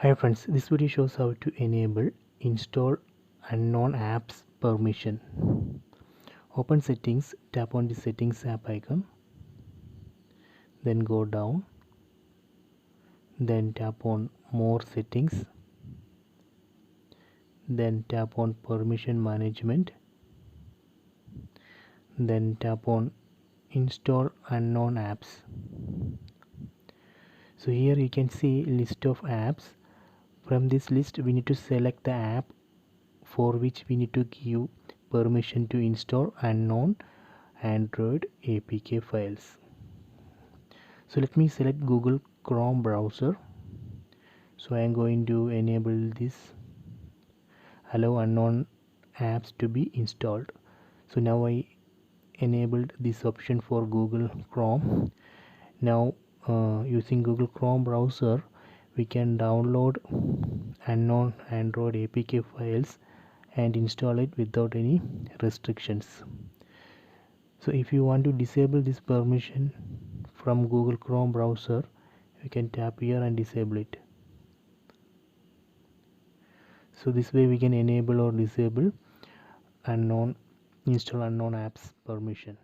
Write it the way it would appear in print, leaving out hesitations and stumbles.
Hi friends, this video shows how to enable install unknown apps permission. Open settings, tap on the settings app icon, then go down, then tap on more settings, then tap on permission management, then tap on install unknown apps. So here you can see list of apps. From this list we need to select the app for which we need to give permission to install unknown Android APK files. So let me select Google Chrome browser. So I am going to enable this allow unknown apps to be installed. So now I enabled this option for Google Chrome. Now using Google Chrome browser we can download unknown Android APK files and install it without any restrictions. So if you want to disable this permission from Google Chrome browser, you can tap here and disable it. So this way we can enable or disable install unknown apps permission.